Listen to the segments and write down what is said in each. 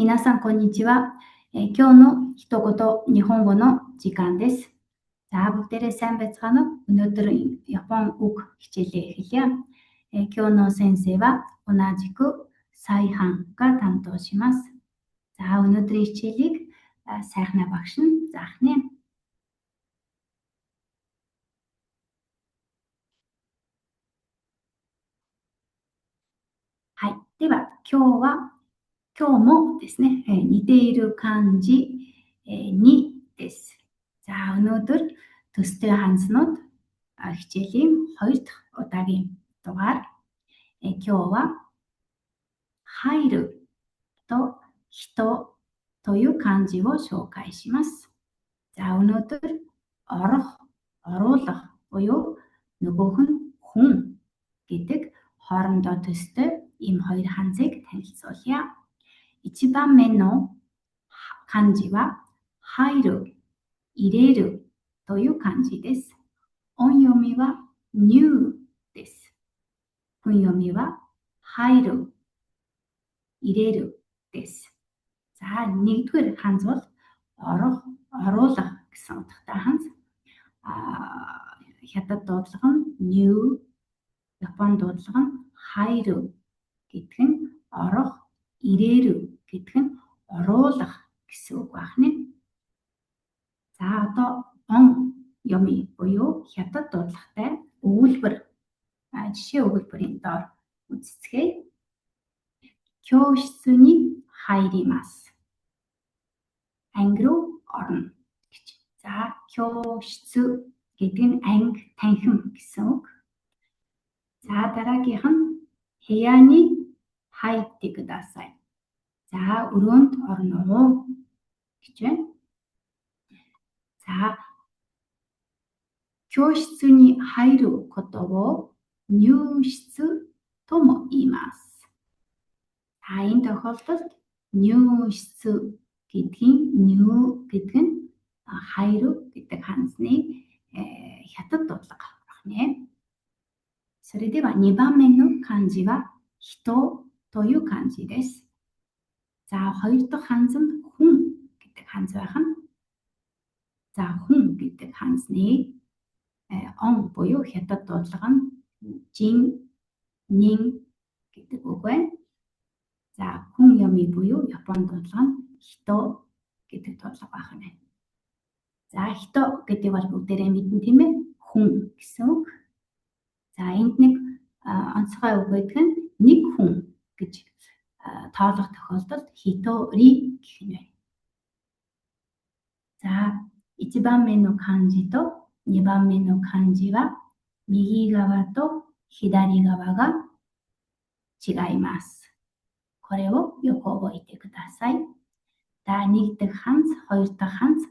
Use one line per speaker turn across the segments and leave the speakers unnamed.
皆さんこんにちは。今日の一言日本語の時間です。За бүгдээрээ сайн байцгаана уу? Өнөөдөр Япон үг хичээлээ эхэлье. 今日の先生は同じくсайханが担当します。За өнөөдрийн хичээлийг сайхнаа багш нь заах нэ. はい。では今日もですね、似ている漢字2です。За өнөөдөр төстэй ханснууд хичээлийн 2 дахь удаагийн дугаар. 今日は入ると人という漢字を紹介します. За өнөөдөр орох, оруулах буюу нөгөөх нь хүн гэдэг хоорондоо төстэй ийм 2 ханзыг танилцуулъя. 1番目の漢字は入る、入れるという漢字です。音読みは入です。訓読みは入る、入れるです. За нэгдүгээр ханз бол орох, оруулах гэсэн утгатай ханз. Хятад дуудлага нь new, Япон дуудлага нь хайру гэдэг нь орох, ирээрү гэдэг нь оруулах гэсэн үг байна. За одоо он yomi буюу хятад дуудлагатай өгүүлбэр жишээ өгүүлбэрийн доор үздэцгээе. 教室に入ります. Анги руу орно гэж. За教室гэдэг нь анги, танхим гэсэн үг. За дараагийнх нь 部屋に入ってください. За өрөөнд орно гэж байна. За 教室に入ることを入室とも言います. За энэ тохиолдолд入室гэдгийн new гэдэг нь хайру гэдэг ханзны хятад дуудлага байна. それでは2番目の漢字は人という漢字です. За 2 дахь ханз нь хүн гэдэг ханз байх нь. За хүн гэдэг ханзны он буюу хятад дуудлага нь жин, нин гэдэг үг байна. За хүн yomi буюу Япон дуудлага нь хито гэдэг дуудлага байх нь. За хито гэдэг бол бүгдээрээ мэднэ тийм ээ. Хүн гэсэн үг. За энд нэг онцгой үг байдаг нь нэг хүн гэж тоолох тохиолдолд хитори гэх юм байна. За 1番目の漢字と2番目の漢字は右側と左側が違います. これをよく覚えてください. За нэг дэх ханз, хоёр дахь ханз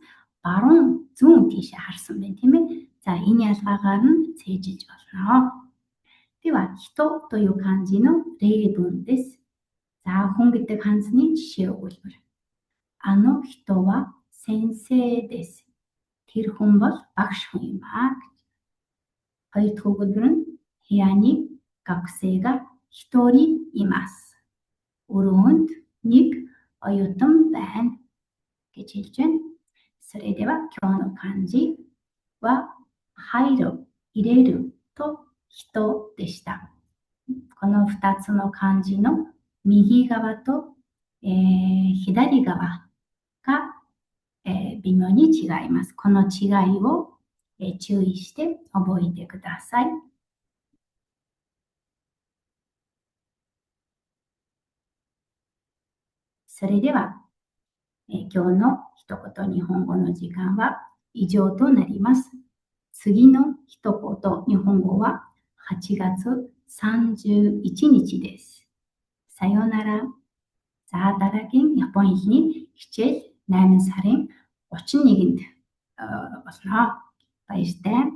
баруун зүүн тийшээ харсан байна тийм ээ. За энэ ялгаагаар нь цээжилж болно. では人という漢字の例文です. За хүн гэдэг ханзны жишээ өгүүлбэр. あの人は先生です. Тэр хүн бол багш хүн юм ба. Хоёр дахь өгүүлбэр нь 部屋に学生が一人います. Өрөөнд нэг оюутан байна гэж хэлж байна. それでは今日の漢字は入る、入れると人でした. この2つの漢字の右側と、左側が、微妙に違います. この違いを、注意して覚えてください. それでは、今日の一言日本語の時間は以上となります. 次の一言日本語は8月31日です. さようなら. За дараагийн Японы хэлний хичээл 8 сарын 31-нд болно. Баяртай.